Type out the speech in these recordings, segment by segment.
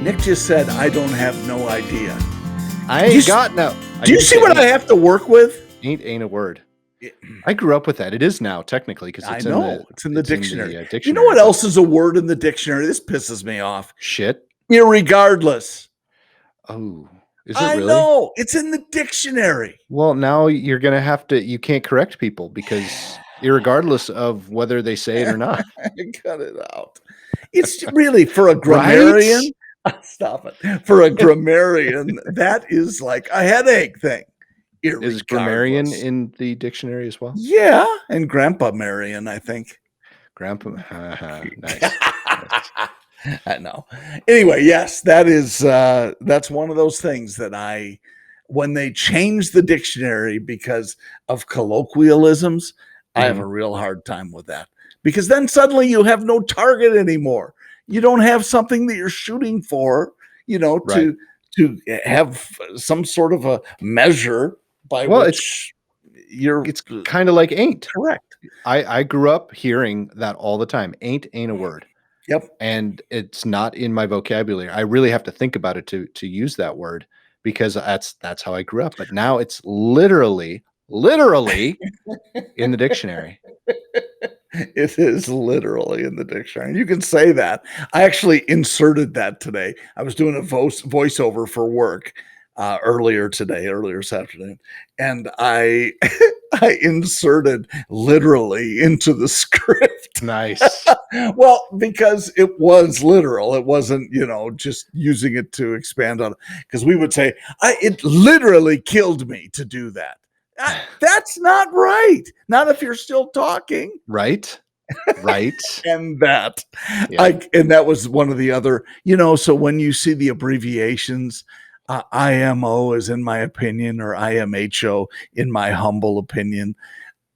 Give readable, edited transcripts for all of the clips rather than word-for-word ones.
Nick just said, I don't have no idea. I ain't got no. Do you see what I have to work with? Ain't a word. I grew up with that. It is now technically because it's in the dictionary. dictionary. You know what else is a word in the dictionary? This pisses me off. Shit. Irregardless. Oh, is it really? I know. It's in the dictionary. Well, now you're going to have to, you can't correct people because irregardless of whether they say it or not. Cut it out. It's really for a grammarian. Right? Stop it. For a grammarian, that is like a headache thing. Is grammarian in the dictionary as well? Yeah, and Grandpa Marion, I think. Grandpa, nice. I know. Anyway, yes, that's one of those things that when they change the dictionary because of colloquialisms, I have a real hard time with that. Because then suddenly you have no target anymore. You don't have something that you're shooting for, to have some sort of a measure by which it's kind of like ain't. Correct. I grew up hearing that all the time. Ain't a word. Yep. And it's not in my vocabulary. I really have to think about it to use that word because that's how I grew up. But now it's literally in the dictionary. It is literally in the dictionary. You can say that. I actually inserted that today. I was doing a voiceover for work earlier this afternoon, and I inserted literally into the script. Nice. Well, because it was literal. It wasn't, just using it to expand on it. Because we would say, it literally killed me to do that. That's not right. Not if you're still talking. Right. And that was one of the other, so when you see the abbreviations, IMO is in my opinion, or IMHO in my humble opinion.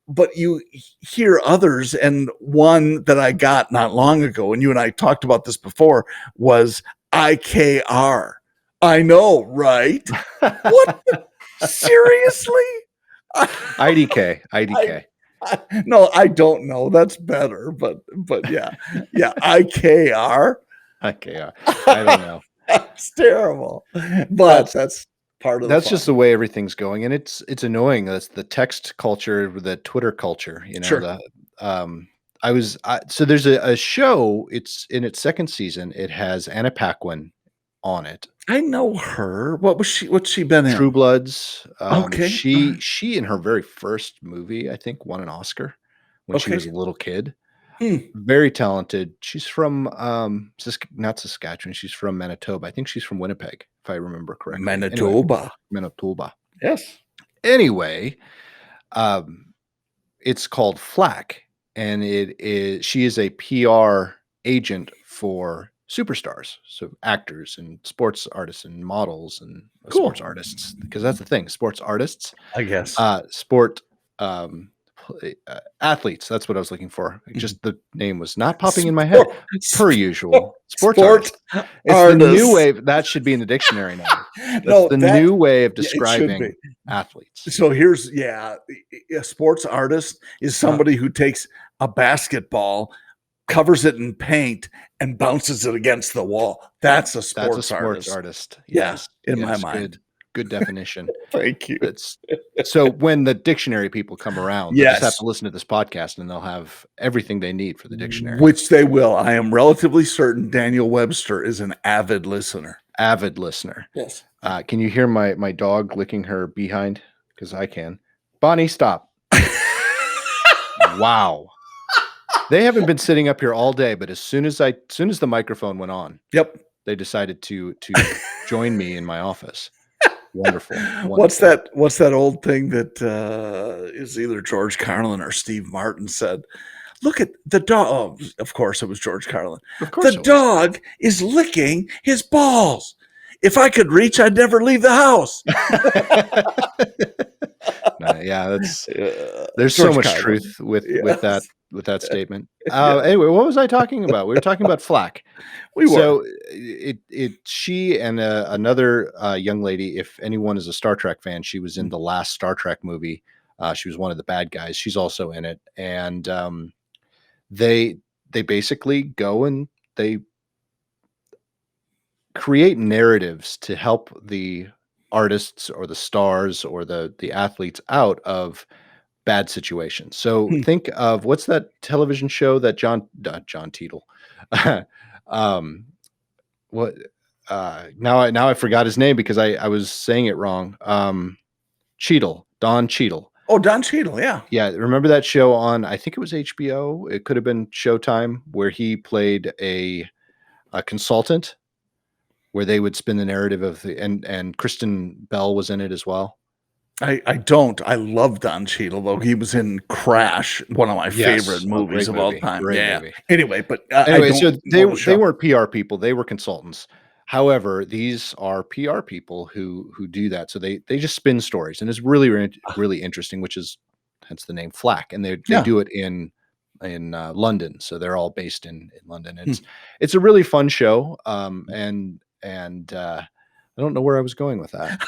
But you hear others, and one that I got not long ago, and you and I talked about this before, was IKR. I know, right? What? Seriously? IDK. No, I don't know. That's better, but yeah, IKR. IKR. I don't know. That's terrible, but that's part of that's just the way everything's going, and it's annoying. That's the text culture, the Twitter culture. Sure. So there's a show. It's in its second season. It has Anna Paquin on it. I know her. What's she been in? True Bloods. Okay. She in her very first movie, I think, won an Oscar when she was a little kid. Very talented. She's from not Saskatchewan. She's from Manitoba. I think she's from Winnipeg, if I remember correctly. Manitoba. Yes. Anyway, it's called Flack, and she is a PR agent for superstars, so actors and sports artists and models and sports artists, because that's the thing, sports artists, I guess. Sport athletes. That's what I was looking for. Just the name was not popping in my head per usual. Sports artists. It's the new wave. That should be in the dictionary now. That's the new way of describing athletes. So here's a sports artist is somebody who takes a basketball, covers it in paint, and bounces it against the wall. That's a sports artist. Yes, in my mind. Good definition. Thank you. So when the dictionary people come around, they just have to listen to this podcast and they'll have everything they need for the dictionary. Which they will. I am relatively certain Daniel Webster is an avid listener. Yes. Can you hear my dog licking her behind? Because I can. Bonnie, stop. Wow. They haven't been sitting up here all day, but as soon as the microphone went on, they decided to join me in my office. Wonderful. What's that old thing that is either George Carlin or Steve Martin said? Look at the dog. Oh, of course, it was George Carlin. The dog is licking his balls. If I could reach, I'd never leave the house. There's so much truth with that statement. Anyway, what was I talking about? We were talking about Flack. So she and another young lady, if anyone is a Star Trek fan, she was in the last Star Trek movie. She was one of the bad guys. She's also in it. And they basically go and they create narratives to help the artists or the stars or the athletes out of bad situations. So Hmm. think of what's that television show that John Tiedel, um, what now I forgot his name because I was saying it wrong. Don Cheadle. Oh, Don Cheadle, yeah. Yeah, remember that show on, I think it was HBO. It could have been Showtime, where he played a consultant, where they would spin the narrative of and Kristen Bell was in it as well. I don't. I love Don Cheadle, though. He was in Crash, one of my favorite Yes. Oh, movies great of all movie. time. Great Yeah. movie. Anyway, but I Anyway, don't so know the they show. weren't PR people, they were consultants. However, these are PR people who do that. So they just spin stories, and it's really interesting, which is hence the name Flack. And they Yeah. do it in London, so they're all based in London. Hmm. It's a really fun show, and I don't know where I was going with that.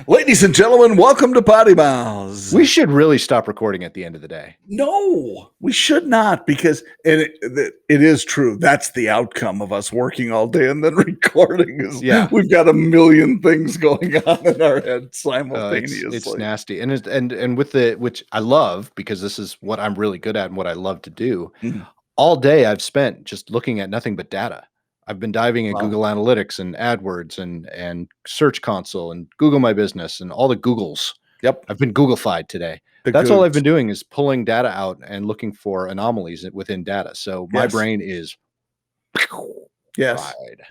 Ladies and gentlemen, welcome to PoddiMouths. We should really stop recording at the end of the day. No, we should not, because it is true. That's the outcome of us working all day and then recording. Is we've got a million things going on in our head simultaneously. It's nasty, and with which I love, because this is what I'm really good at and what I love to do. Mhm. All day I've spent just looking at nothing but data. I've been diving in Wow. Google Analytics and AdWords and Search Console and Google My Business and all the Googles. Yep. I've been Google-fied today. That's all I've been doing, is pulling data out and looking for anomalies within data. So my brain is yes. fried.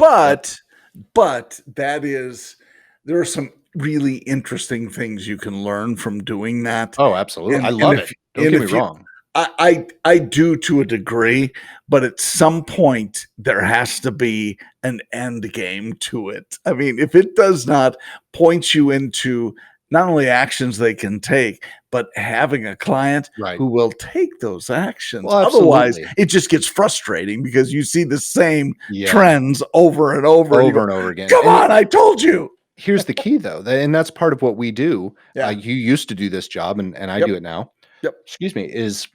But there are some really interesting things you can learn from doing that. Oh, absolutely. I love it. Don't get me wrong. I do, to a degree, but at some point there has to be an end game to it. I mean, if it does not point you into not only actions they can take, but having a client who will take those actions. Well, otherwise, it just gets frustrating because you see the same Yeah. trends over and over and over again. Come on, I told you. Here's the key, though, and that's part of what we do. Yeah. You used to do this job, and I do it now. Yep. Excuse me. Is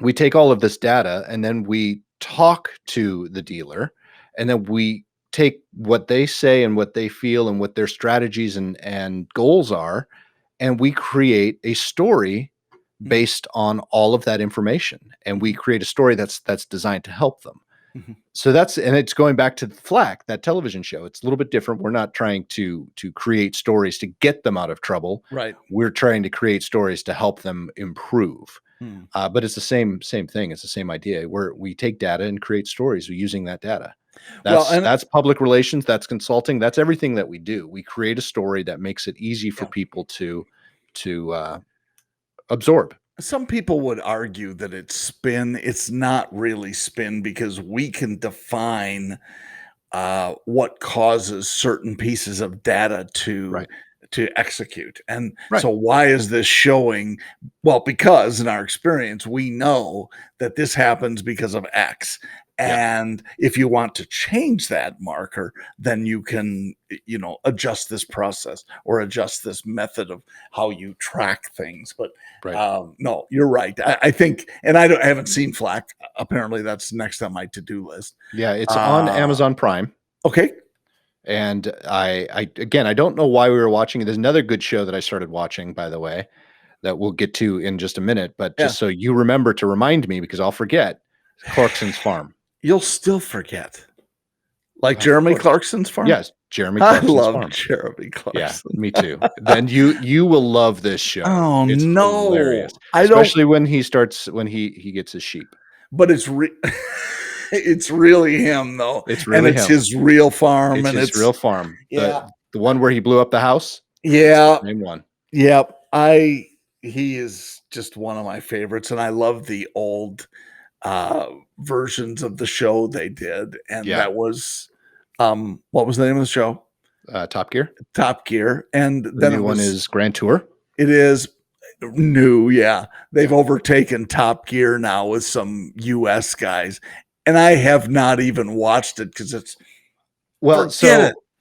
we take all of this data and then we talk to the dealer, and then we take what they say and what they feel and what their strategies and goals are, and we create a story based on all of that information, and we create a story that's designed to help them. Mm-hmm. So it's going back to Flack, that television show. It's a little bit different. We're not trying to create stories to get them out of trouble. Right. We're trying to create stories to help them improve. But it's the same thing. It's the same idea, where we take data and create stories using that data. That's public relations. That's consulting. That's everything that we do. We create a story that makes it easy for people to absorb. Some people would argue that it's spin. It's not really spin, because we can define what causes certain pieces of data to execute. And so why is this showing? Well, because in our experience, we know that this happens because of X. And if you want to change that marker, then you can, adjust this process or adjust this method of how you track things. But no, you're right. I think, and I haven't seen Flack. Apparently that's next on my to-do list. Yeah, it's on Amazon Prime. Okay. And I don't know why we were watching it. There's another good show that I started watching, by the way, that we'll get to in just a minute. But just so you remember to remind me, because I'll forget, Clarkson's Farm. You'll still forget. Like Jeremy Clarkson's Farm? Yes, Jeremy Clarkson's Farm. I love Jeremy Clarkson. Yeah, me too. Then you will love this show. Oh, it's no. Hilarious. Especially when he gets his sheep. But it's really him, though. It's really him. His real farm. It's real farm. Yeah. The one where he blew up the house? Yeah. Same one. Yep. He is just one of my favorites, and I love the old versions of the show they did. And that was what was the name of the show? Top Gear. Top Gear. And then the new one is Grand Tour. It is new, yeah. They've overtaken Top Gear now with some US guys. And I have not even watched it because it's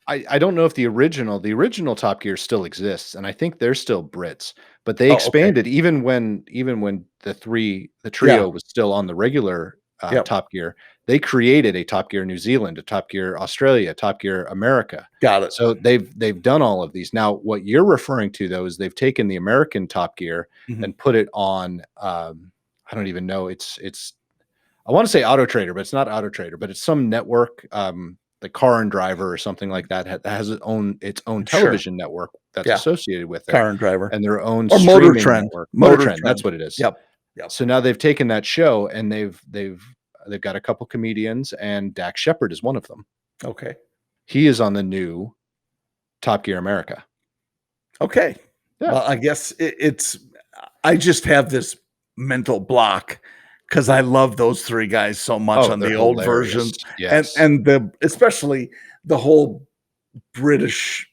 I don't know if the original Top Gear still exists, and I think they're still Brits, but they expanded even when the trio was still on the regular Yep. Top Gear. They created a Top Gear New Zealand, a Top Gear Australia, Top Gear America. Got it. So they've done all of these. Now, what you're referring to though is they've taken the American Top Gear and put it on. I don't even know. It's I want to say Auto Trader, but it's not Auto Trader, but it's some network. The Car and Driver or something like that has its own television network that's associated with it. Car and Driver and their own or streaming Motor Trend. network. Motor Trend, that's what it is. Yep. So now they've taken that show and they've got a couple comedians, and Dax Shepard is one of them. Okay. He is on the new Top Gear America. Okay. Yeah. Well, I guess I just have this mental block because I love those three guys so much on the old versions. Yes. And especially the whole British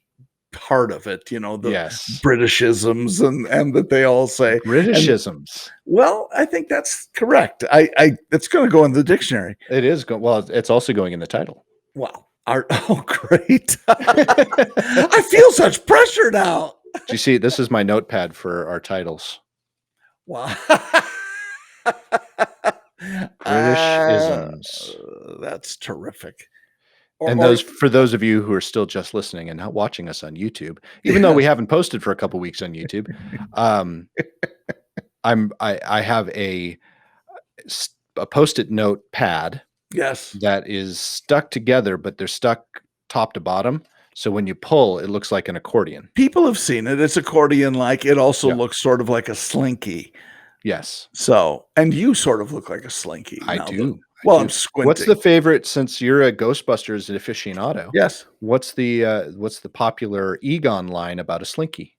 part of it, the Britishisms and that they all say Britishisms. Well, I think that's correct. It's going to go in the dictionary. It is well, it's also going in the title. Wow. Oh, great. I feel such pressure now. Do you see, this is my notepad for our titles. Wow. Britishisms. That's terrific. For those of you who are still just listening and not watching us on YouTube, even though we haven't posted for a couple weeks on YouTube, I have a Post-it note pad. Yes. That is stuck together, but they're stuck top to bottom. So when you pull, it looks like an accordion. People have seen it. It's accordion-like. It also looks sort of like a slinky. Yes. So, and you sort of look like a slinky. I do. Well, I'm squinting. What's the favorite, since you're a Ghostbusters aficionado? Yes. What's the popular Egon line about a slinky?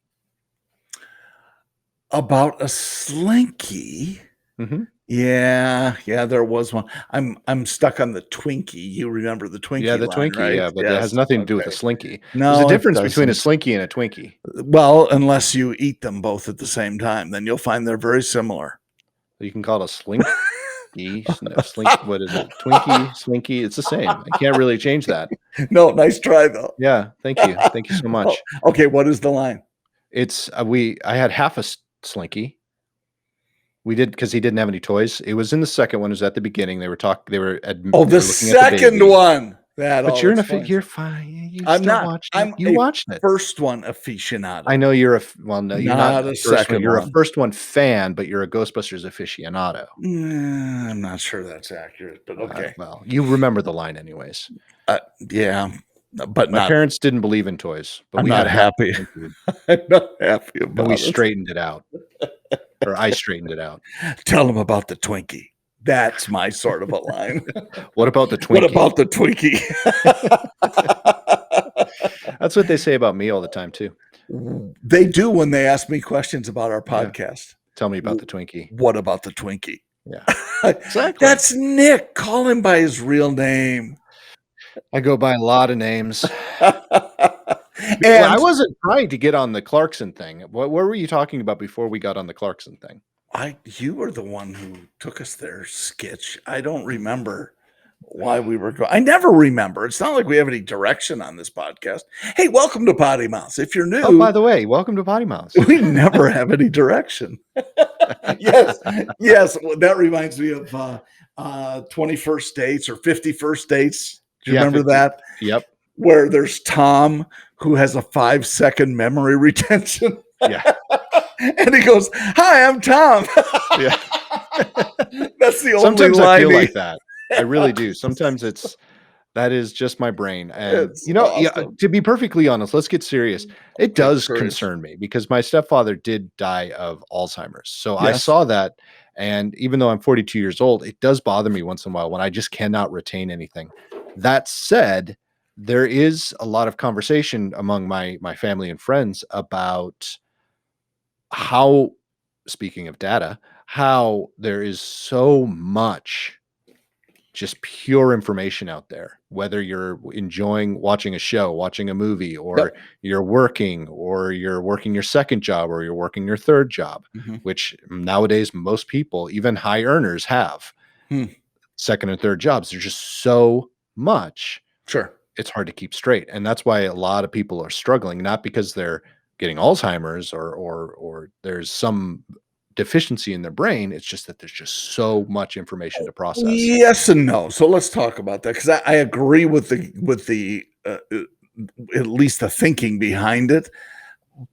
About a slinky? Mm-hmm. Yeah, there was one. I'm stuck on the Twinkie. You remember the Twinkie? Yeah, the line, Twinkie. right? Yeah, but it has nothing to do with a slinky. No, there's a difference between a slinky and a Twinkie. Well, unless you eat them both at the same time, then you'll find they're very similar. You can call it a slinky. What is it? Twinkie, slinky. It's the same. I can't really change that. No, nice try though. Yeah, thank you so much. Okay, what is the line? It's I had half a slinky. We did, because he didn't have any toys. It was in the second one. It was at the beginning. They were the second one. But you're fine. I'm not. You watched it. First one aficionado. I know you're you're not a second one. You're a first one fan, but you're a Ghostbusters aficionado. I'm not sure that's accurate, but okay. Well, you remember the line anyways. Yeah. But my parents didn't believe in toys, but I'm not happy. I'm not happy about it. We straightened it out. Or I straightened it out. Tell them about the Twinkie. That's my sort of a line. What about the Twinkie? What about the Twinkie? That's what they say about me all the time too. They do when they ask me questions about our podcast. Yeah. Tell me about the Twinkie. What about the Twinkie? Yeah. Exactly. That's Nick. Call him by his real name. I go by a lot of names. And I wasn't trying to get on the Clarkson thing. What were you talking about before we got on the Clarkson thing? You were the one who took us there, Skitch. I don't remember why we were going. I never remember. It's not like we have any direction on this podcast. Hey, welcome to PoddiMouths. If you're new. Oh, by the way, welcome to PoddiMouths. We never have any direction. Yes. Well, that reminds me of 21st Dates or 51st Dates. Do you remember that? Yep. Where there's Tom who has a 5-second memory retention. Yeah. And he goes, "Hi, I'm Tom." Yeah. That's the only Sometimes line. I feel like that. I really do. Sometimes that is just my brain. And awesome. To be perfectly honest, let's get serious. It does concern me because my stepfather did die of Alzheimer's. So I saw that. And even though I'm 42 years old, it does bother me once in a while when I just cannot retain anything. That said, there is a lot of conversation among my family and friends about how, speaking of data, how there is so much just pure information out there, whether you're enjoying watching a show, watching a movie, or you're working your second job, or you're working your third job, which nowadays most people, even high earners, have second and third jobs. There's just so much. Sure. It's hard to keep straight. And that's why a lot of people are struggling, not because they're getting Alzheimer's or there's some deficiency in their brain. It's just that there's just so much information to process. Yes and no. So let's talk about that because I agree with the at least the thinking behind it.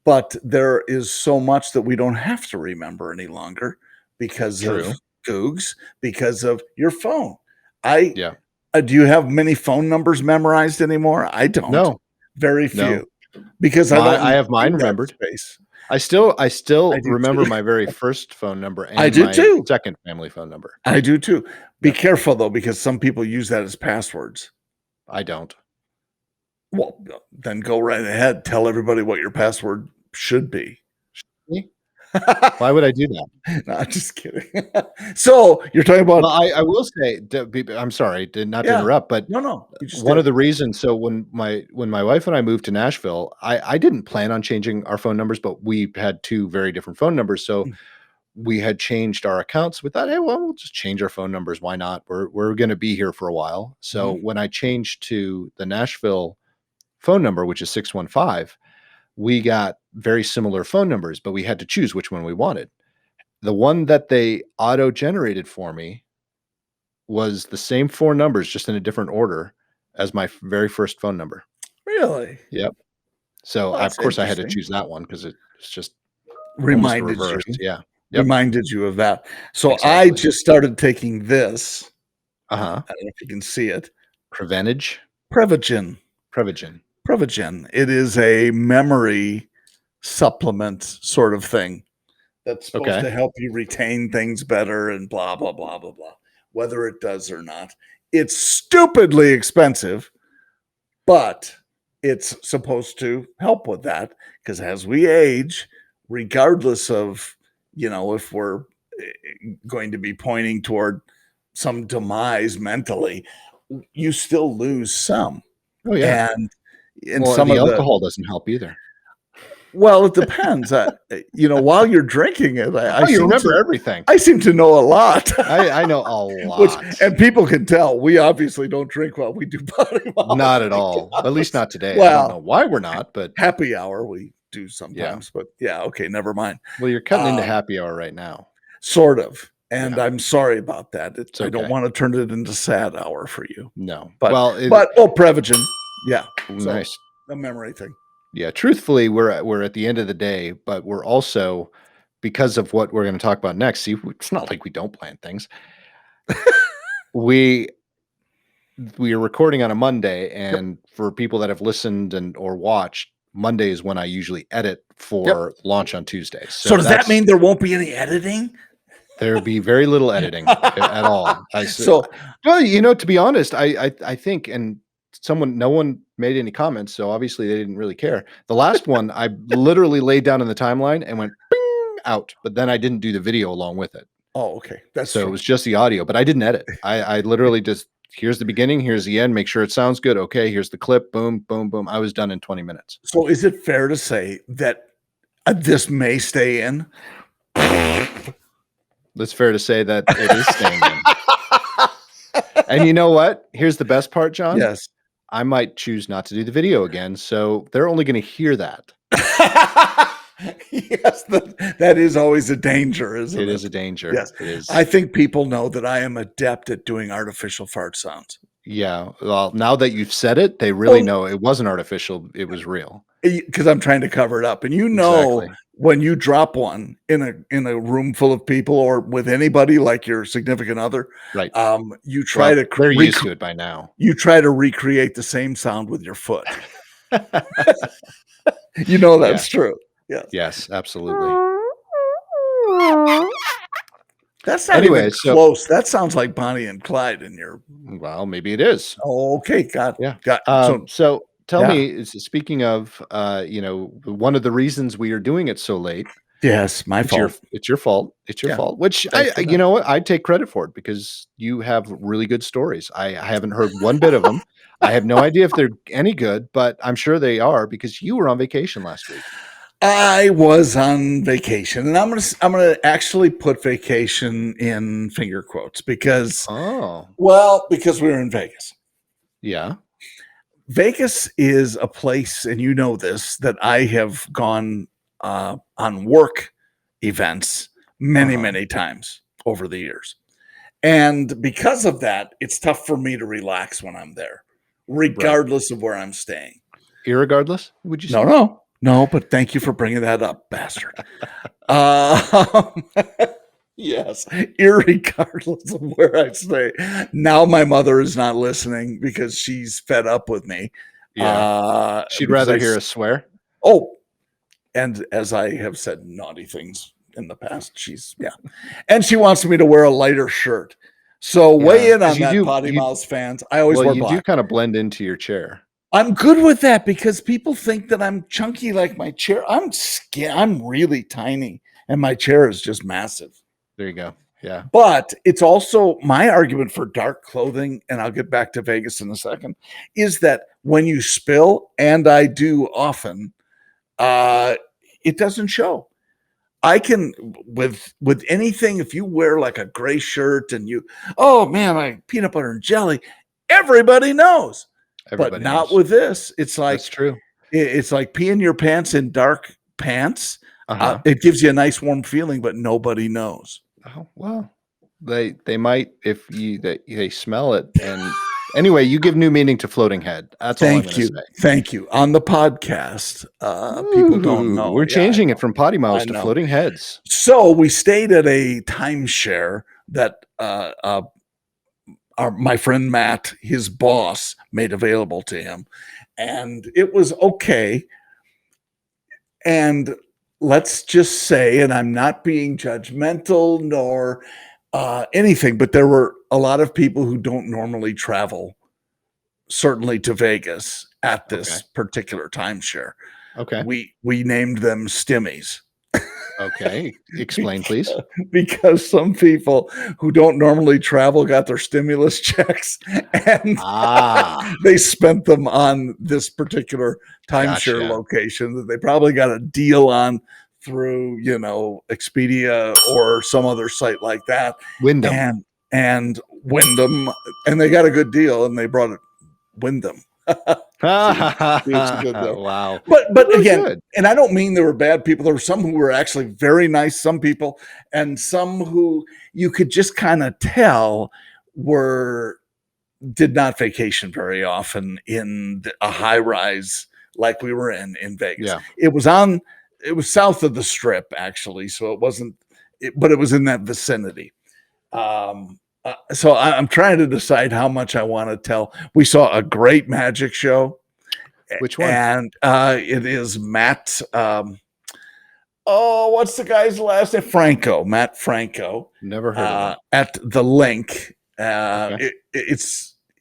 But there is so much that we don't have to remember any longer because True. of Googs, because of your phone. I Yeah. Do you have many phone numbers memorized anymore? I don't. No. Very No. few because I don't I have need mine that remembered. space. I still I do remember too. my very first phone number I and do my too. second family phone number. I do too. Be Yep. careful though, because some people use that as passwords. I don't. Well, then go right ahead. Tell everybody what your password should be. Me? Why would I do that? No, I'm just kidding. So you're talking about Well, I will say, I'm sorry, not to yeah. interrupt, but No, you just one did. of the reasons, so when my wife and I moved to Nashville, I didn't plan on changing our phone numbers, but we had 2 very different phone numbers, so Mm. we had changed our accounts. We thought, "Hey, well, we'll just change our phone numbers, why not? We're gonna be here for a while." So Mhm. when I changed to the Nashville phone number, which is 615, we got very similar phone numbers, but we had to choose which one we wanted. The one that they auto-generated for me was the same 4 numbers, just in a different order as my very first phone number. Really? Yep. So, Well, of that's course, I had to interesting. choose that one because it's just almost the Reminded you reverse. Yeah. Yep. reminded you of that. So I Exactly. just started taking this. Uh-huh. I don't know if you can see it. Preventage? Prevagen. Prevagen. Prevagen. It is a memory supplement sort of thing that's supposed Okay. to help you retain things better and blah, blah, blah, blah, blah, whether it does or not. It's stupidly expensive, but it's supposed to help with that because as we age, regardless of, if we're going to be pointing toward some demise mentally, you still lose some. Oh, yeah. And in Well, some the of the alcohol doesn't help either. well, it depends. While you're drinking it, Oh, you remember everything. I seem to know a lot. I know a Which lot. and people can tell we obviously don't drink while we do body Not miles at all. At least because not today. I don't know well, why we're not, but happy hour we do yeah. sometimes, but yeah, okay, never mind. Well, you're cutting into Um, happy hour right now. sort of, and Yeah. I'm sorry about that. It's I don't okay. wanna turn it into sad hour for you, No. but Well, Prevagen, yeah, so nice. the memory thing. Yeah, truthfully, we're at the end of the day, but we're also because of what we're gonna talk about next, see, it's not like we don't plan things. We we are recording on a Monday, Yep, and for people that have listened and or watched, Monday is when I usually edit yep. for launch on Tuesdays. So So does that that's mean there won't be any editing? there'll be very little editing at all. So Well, to be honest, I think, and no one made any comments, so obviously they didn't really care. The last one, I literally laid down in the timeline and went bing out, but then I didn't do the video along with it. oh, okay, that's So it true. was just the audio, but I didn't edit. I literally just here's the beginning, here's the end, make sure it sounds good. Okay, here's the clip, boom, boom, boom. I was done in 20 minutes. So is it fair to say that this may stay in? It's fair to say that it is staying in. And you know what? Here's the best part, John. Yes. I might choose not to do the video again, so they're only gonna hear that. Yes, that is always a danger, isn't It it? is a danger. Yes. It is. I think people know that I am adept at doing artificial fart sounds. Yeah. Well, now that you've said it, they really Well, know it wasn't artificial, it was real. because I'm trying to cover it up, and Exactly. when you drop one in a room full of people or with anybody like your significant other, Right. you try Well, to they're used to it by now. you try to recreate the same sound with your foot. That's Yeah. true. Yes. Yes, absolutely. That's not even Anyway, so close. That sounds like Bonnie and Clyde in your well, maybe it is. oh, okay, Yeah. so So tell yeah. me, speaking of, one of the reasons we are doing it so late, Yes, my fault. it's your fault. It's your Yeah, fault, which thanks for you that. know what? I take credit for it because you have really good stories. I haven't heard one bit of them. I have no idea if they're any good, but I'm sure they are because you were on vacation last week. I was on vacation, and I'm gonna actually put vacation in finger quotes because Oh, because we were in Vegas. yeah. Vegas is a place, and this, that I have gone on work events many times over the years. And because of that, it's tough for me to relax when I'm there, regardless of where I'm staying. Irregardless, would you say? No, but thank you for bringing that up, bastard. Yes, irregardless of where I stay. Now my mother is not listening because she's fed up with me. Yeah. She'd rather hear us swear. Oh, and as I have said naughty things in the past, and she wants me to wear a lighter shirt. So weigh in on that, PoddiMouths fans. I always wear black. You do kind of blend into your chair. I'm good with that because people think that I'm chunky like my chair. I'm really tiny, and my chair is just massive. There you go. Yeah. But it's also my argument for dark clothing, and I'll get back to Vegas in a second, is that when you spill, and I do often, it doesn't show. I can with anything, if you wear like a gray shirt and oh man, I peanut butter and jelly, everybody knows. But not with this. It's like that's true. It's like peeing your pants in dark pants. It gives you a nice warm feeling, but nobody knows. Oh well, they might if they smell it. And anyway, you give new meaning to floating head. That's all I'm going to say. Thank you. On the podcast, people don't know. We're changing it from PoddiMouths to floating heads. So we stayed at a timeshare that my friend Matt, his boss, made available to him. And it was okay. And let's just say, and I'm not being judgmental nor anything, but there were a lot of people who don't normally travel, certainly to Vegas at this particular timeshare. Okay. We named them Stimmies. Okay. Explain, please. Because some people who don't normally travel got their stimulus checks and they spent them on this particular timeshare location that they probably got a deal on through, Expedia or some other site like that. Wyndham. And Wyndham. And they got a good deal and they brought it Wyndham. Wow. But again, good. And I don't mean there were bad people. There were some who were actually very nice, some people, and some who you could just kind of tell did not vacation very often in a high rise like we were in Vegas. Yeah. It was south of the Strip actually, so it wasn't, but it was in that vicinity. So I'm trying to decide how much I want to tell. We saw a great magic show. Which one? And it is Matt. What's the guy's last name? Franco. Matt Franco. Never heard of him. At the Link.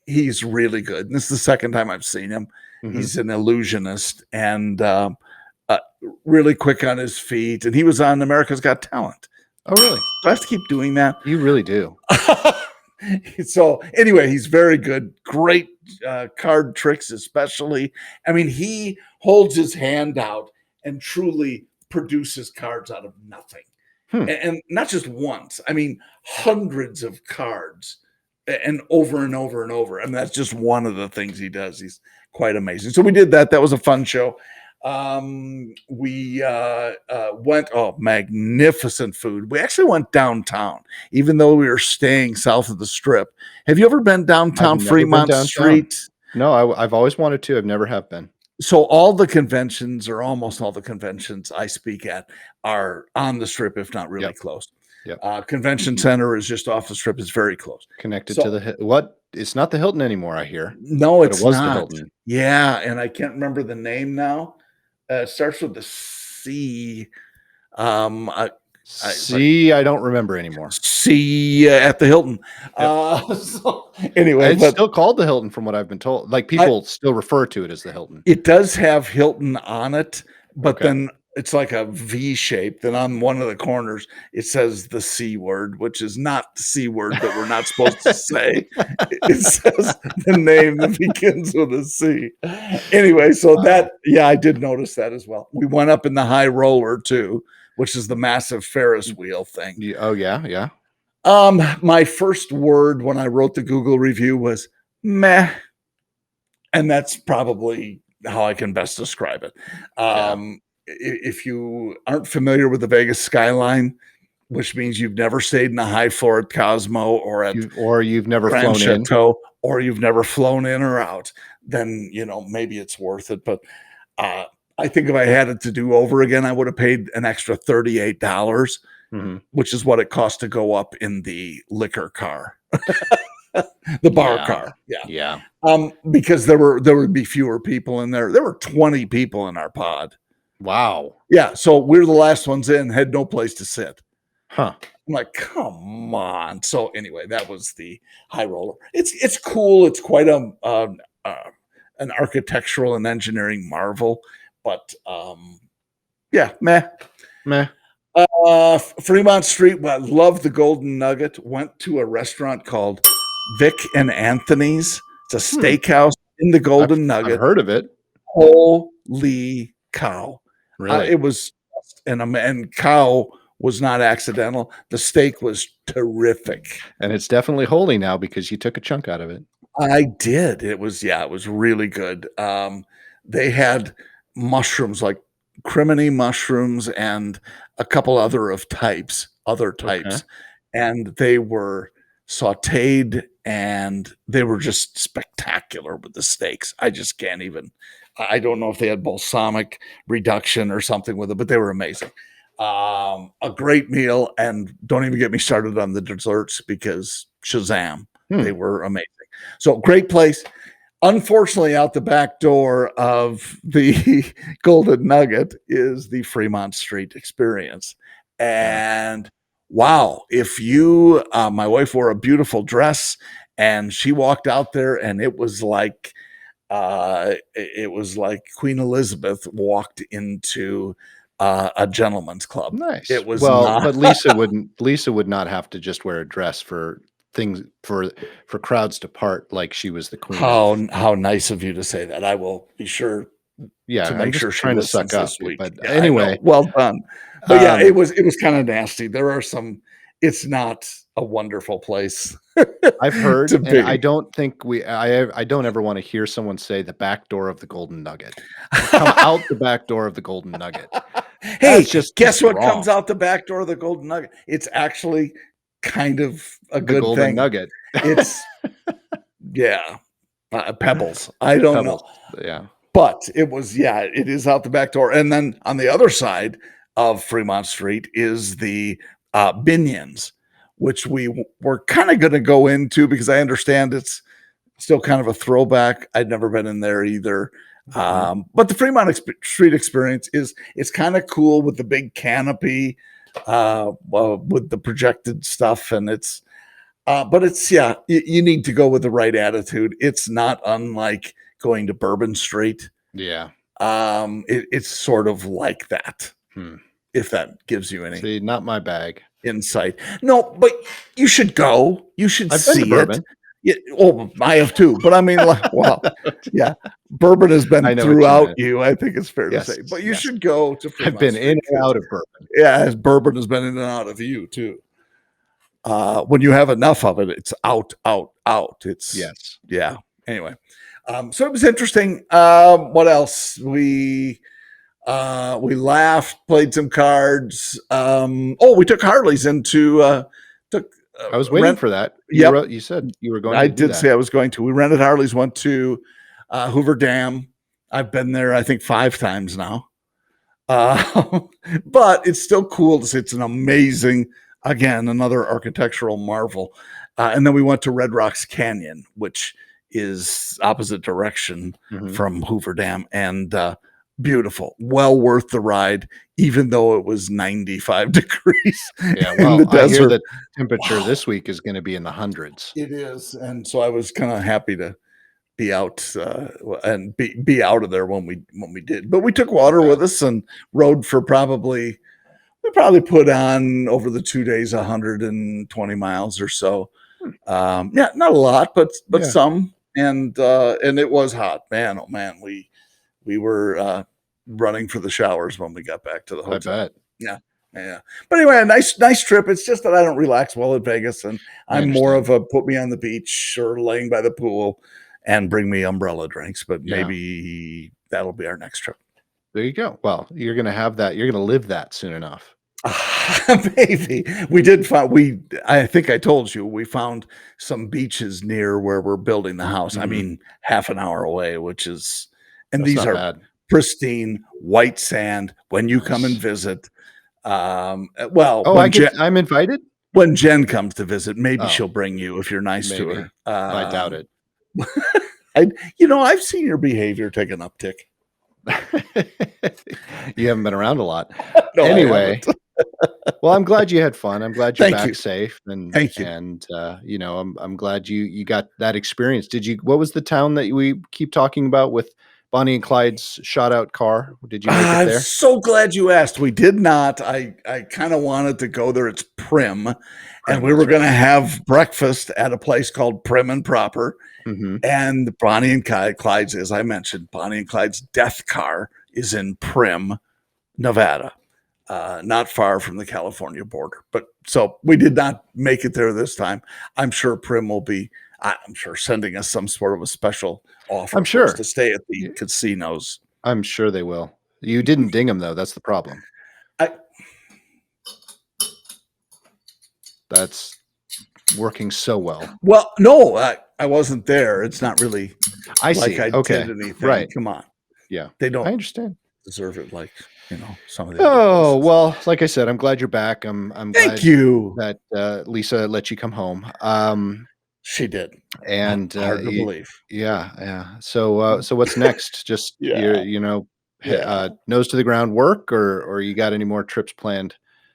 He's really good. And this is the second time I've seen him. Mm-hmm. He's an illusionist and really quick on his feet. And he was on America's Got Talent. Oh, really? Do I have to keep doing that? You really do. So anyway, he's very good. Great card tricks, especially. I mean, he holds his hand out and truly produces cards out of nothing. And not just once. I mean, hundreds of cards and over and over and over. I mean, that's just one of the things he does. He's quite amazing. So we did that. That was a fun show. We went, magnificent food. We actually went downtown, even though we were staying south of the Strip. Have you ever been downtown Fremont Street? No, I've always wanted to. I've never have been. So all the conventions, or almost all the conventions I speak at, are on the Strip, if not really close. Yep. Convention Center is just off the Strip. It's very close. Connected to the what? It's not the Hilton anymore, I hear. No, it was not. The Hilton. Yeah, and I can't remember the name now. It starts with the C. I don't remember anymore. C at the Hilton. Yep. So anyway, it's still called the Hilton from what I've been told. Like people still refer to it as the Hilton. It does have Hilton on it, but then it's like a V shape. Then on one of the corners, it says the C word, which is not the C word that we're not supposed to say. It says the name that begins with a C. Anyway, so I did notice that as well. We went up in the high roller too, which is the massive Ferris wheel thing. Oh yeah. My first word when I wrote the Google review was meh. And that's probably how I can best describe it. If you aren't familiar with the Vegas skyline, which means you've never stayed in a high floor at Cosmo or at you've never Grand flown in. Chateau, or you've never flown in or out, then, maybe it's worth it. But I think if I had it to do over again, I would have paid an extra $38, which is what it cost to go up in the liquor car. The bar car. Yeah. Because there would be fewer people in there. There were 20 people in our pod. Wow. Yeah. So we're the last ones in, had no place to sit. Huh. I'm like, come on. So anyway, that was the high roller. It's cool. It's quite an architectural and engineering marvel. But yeah, meh. Fremont Street. Well, I love the Golden Nugget. Went to a restaurant called Vic and Anthony's. It's a steakhouse in the Golden Nugget. I've heard of it. Holy cow! Really? It was, and cow was not accidental. The steak was terrific, and it's definitely holy now because you took a chunk out of it. I did. It was really good. They had mushrooms, like crimini mushrooms, and a couple other types, and they were sautéed, and they were just spectacular with the steaks. I just can't even. I don't know if they had balsamic reduction or something with it, but they were amazing. A great meal, and don't even get me started on the desserts because Shazam, they were amazing. So great place. Unfortunately, out the back door of the Golden Nugget is the Fremont Street experience. And wow, if you, my wife wore a beautiful dress and she walked out there, and it was like Queen Elizabeth walked into a gentleman's club. Nice. It was but Lisa would not have to just wear a dress for things for crowds to part like she was the queen. How nice of you to say that. I will be sure. Yeah, to make sure trying to suck up. But anyway, well done. But yeah, it was kind of nasty. There are some. It's not a wonderful place. I've heard, and I don't think I don't ever want to hear someone say the back door of the Golden Nugget. Come out the back door of the Golden Nugget. Hey, guess what comes out the back door of the Golden Nugget? It's actually kind of a good Golden thing. Nugget. It's pebbles. I don't know. Yeah. But it is out the back door. And then on the other side of Fremont Street is the Binions, which we were kind of going to go into because I understand it's still kind of a throwback. I'd never been in there either. But the Fremont Street experience it's kind of cool with the big canopy, with the projected stuff. And it's, but it's, you need to go with the right attitude. It's not unlike going to Bourbon Street. Yeah. It's sort of like that. If that gives you any. See, not my bag. Insight. No, but you should go. You should see it. Bourbon. Yeah, I have too. But I mean, yeah, Bourbon has been throughout you. I think it's fair to say. But you should go to Fremont I've been Street in and out of Bourbon. Yeah, as Bourbon has been in and out of you too. When you have enough of it, it's out. It's Anyway, so it was interesting. What else? We laughed, played some cards. We took Harleys into I was waiting for that. You said you were going to. I did say I was going to. We rented Harleys, went to Hoover Dam. I've been there, I think, 5 times now. But it's still cool to see. It's an amazing, again, another architectural marvel. And then we went to Red Rocks Canyon, which is opposite direction from Hoover Dam, and beautiful, well worth the ride, even though it was 95 degrees. Yeah, well, I hear the temperature this week is going to be in the hundreds. It is, and so I was kind of happy to be out and be out of there when we did. But we took water with us and rode for we probably put on over the 2 days 120 miles or so. Not a lot, but some, and it was hot, man. Oh man, we were running for the showers when we got back to the hotel. I bet. Yeah. But anyway, a nice trip. It's just that I don't relax well in Vegas, and I'm more of a put me on the beach or laying by the pool and bring me umbrella drinks. But maybe that'll be our next trip. There you go. Well, you're going to have that. You're going to live that soon enough. Maybe. We did find I think I told you, we found some beaches near where we're building the house. I Mhm. mean, half an hour away, which is and That's these not are bad. pristine white sand when you come and Nice. visit. Well, Oh, I'm invited? when Jen comes to visit, maybe Oh, she'll bring you if you're nice to maybe. her. I doubt it. I I've seen your behavior take an uptick. You haven't been around a lot. No, I Anyway, haven't. well, I'm glad you had fun. I'm glad you're Thank back you. safe Thank you. and I'm glad you got that experience. What was the town that we keep talking about with Bonnie and Clyde's shot out car? Did you make it I'm there? so glad you asked. We did not. I kinda wanted to go there. It's Prim, and Prim, we were that's right. gonna have breakfast at a place called Prim and Proper, Mhm. and Bonnie and Clyde's, as I mentioned, Bonnie and Clyde's death car is in Prim, Nevada, not far from the California border. But so we did not make it there this time. I'm sure Prim will be, I'm sure, sending us some sort of a special I'm offer for us to sure. stay at the Y casinos. I'm sure they will. You didn't ding them though, that's the problem. I That's working so well. Well, no, I wasn't there. It's not really I like see. I did Okay. anything. Right. Come on. Yeah. They I don't understand. deserve it like, some of the other Oh, places. well, like I said, I'm glad you're back. I'm Thank glad you. that, Lisa let you come home. She did. And, Hard to y believe. yeah, yeah. So what's next? Just Yeah, yeah. nose to the ground work or you got any more trips planned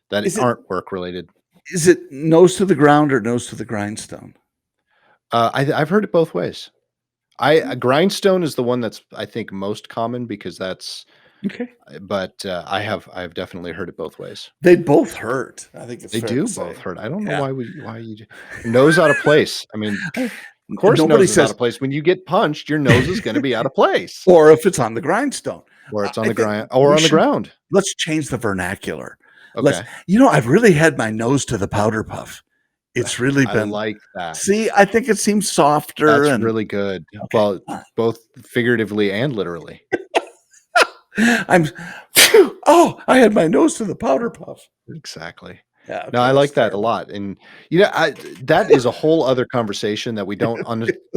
that Is it aren't work related? is it nose to the ground or nose to the grindstone? I've heard it both ways. A grindstone is the one that's, I think, most common because that's Okay. but, I've definitely heard it both ways. They both hurt, I think it's They fair to do both say. hurt. I don't know Yeah. why you nose out of place. I mean, I of course Nobody nose is out says of place. When you get punched, your nose is gonna be out of place, or if it's on the grindstone. or it's on I the think grind or we on the should ground. let's change the vernacular. Okay. I've really had my nose to the powder puff. It's really I been like that. see, I think it seems softer That's and really good. okay. Well, both figuratively and literally. I'm phew, oh, I had my nose to the powder puff. Exactly. Yeah, No, okay, I that's like that a terrible. lot, and, I that is a whole other conversation that we don't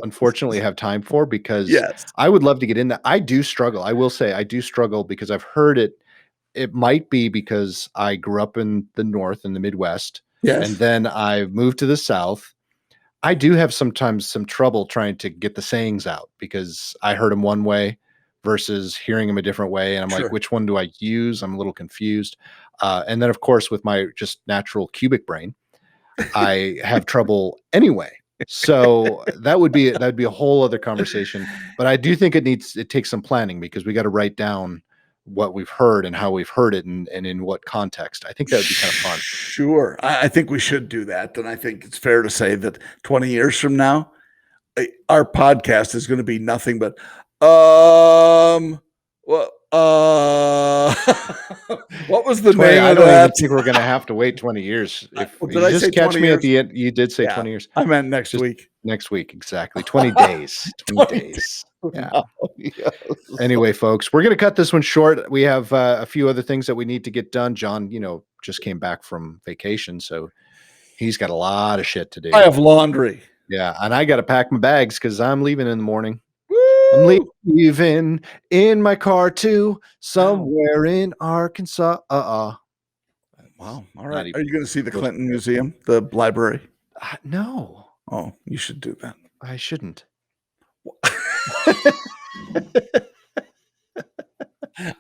unfortunately have time for because Yes, I would love to get in that. I do struggle. I will say I do struggle because I've heard it. It might be because I grew up in the North, in the Midwest, and yes, then I moved to the South. I do have sometimes some trouble trying to get the sayings out because I heard them one way versus hearing them a different way, and I'm like, sure. "Which one do I use?" I'm a little confused. And then, of course, with my just natural cubic brain, I have trouble anyway. So that would be a whole other conversation. But I do think it takes some planning because we got to write down what we've heard and how we've heard it and in what context. I think that would be kind of fun. Sure, I think we should do that, and I think it's fair to say that 20 years from now, our podcast is gonna be nothing but, well, what was the 20 name I of don't even that? think we're gonna have to wait 20 years. If Well, did you I say just catch 20 me at years? the end, you did say Yeah, 20 years. I meant next Just week. next week, exactly. 20 days. 20 20 days. from Yeah. now, yes. Anyway, folks, we're gonna cut this one short. We have a few other things that we need to get done. John, just came back from vacation, so he's got a lot of shit to I do. have laundry. Yeah, and I gotta pack my bags because I'm leaving in the morning. I'm Woo! leaving in my car to Ow. somewhere in Arkansas. It's Wow, alright. not even Are you gonna see the close Clinton to good. Museum, the library? No, Oh, you should do that. I shouldn't.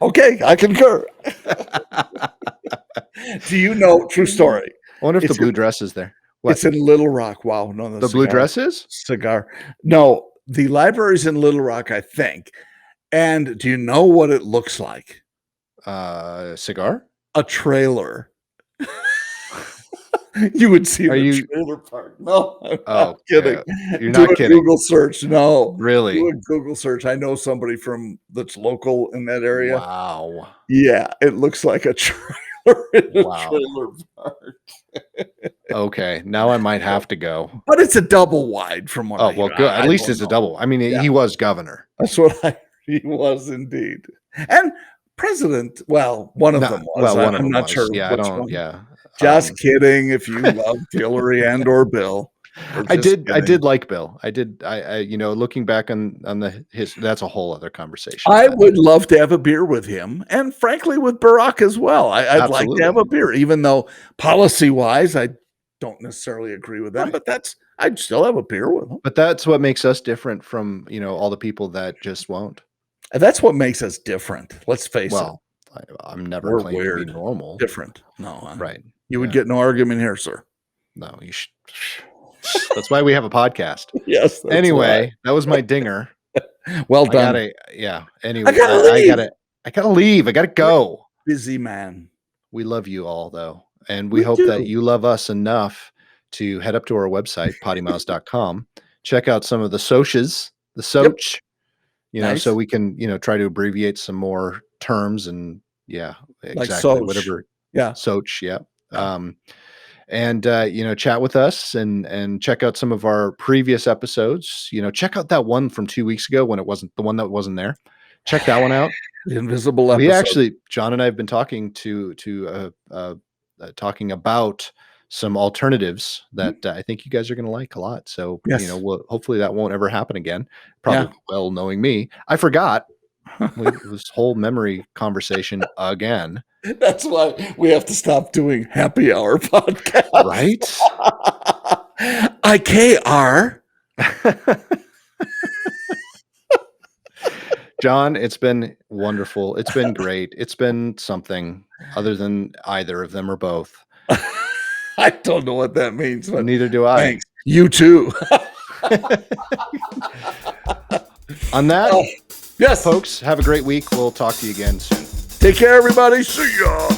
Okay, I concur. Do you know true story, I wonder if the it's in blue dress is there. it's What? in Little Rock. Wow, no, the The blue cigar dress is? cigar no, the library's in Little Rock, I think, and do you know what it looks like? Cigar? A trailer. You would see Are the you trailer park. No, I'm not Oh, kidding. you're Do not a kidding. Google search. No, do Really? a Google search. I know somebody from that's local in that area. Wow. Yeah, it looks like a trailer in a Wow. trailer park. Okay, now I might have to go. But it's a double wide from what Oh, I well, hear. good. At I least don't it's a know. double. I mean, Yeah, he was governor. that's what I he was indeed. And president. Well, one of them was. One of I'm them not sure was. Yeah, I which don't. one. Yeah, Just kidding. If you loved Hillary and or Bill, we're just I kidding. did like Bill. I did. Looking back on that's a whole other conversation. I would love to have a beer with him, and frankly, with Barack as well. I'd like to have Absolutely. a beer, even though policy-wise, I don't necessarily agree with them, Right. but I'd still have a beer with him. But that's what makes us different from, all the people that just won't. And that's what makes us different. Let's face it. Well, I'm never We're claimed to be weird. normal. Different. No, Right. You would get no argument here, sir. No, you should. That's why we have a podcast. Yes. Anyway, that was my dinger. Well done. Anyway, I gotta leave. I gotta leave. I gotta go. Busy man. We love you all though. And we hope do. that you love us enough to head up to our website, PoddiMouths.com, check out some of the socias, the soch, Nice. so we can, try to abbreviate some more terms and exactly. Like soch. Whatever. Yeah. Soch. Yeah. And chat with us and check out some of our previous episodes. Check out that one from 2 weeks ago when it wasn't the one that wasn't there. Check that one out. The invisible episode. We actually, John and I have been talking talking about some alternatives that I think you guys are going to like a lot. So, hopefully that won't ever happen again. Probably well, knowing me, I forgot this whole memory conversation again. That's why we have to stop doing happy hour podcasts. Right? IKR. John, it's been wonderful. It's been great. It's been something other than either of them or both. I don't know what that means, but neither do I. Thanks. You too. On that, yes, folks, have a great week. We'll talk to you again soon. Take care, everybody. See ya.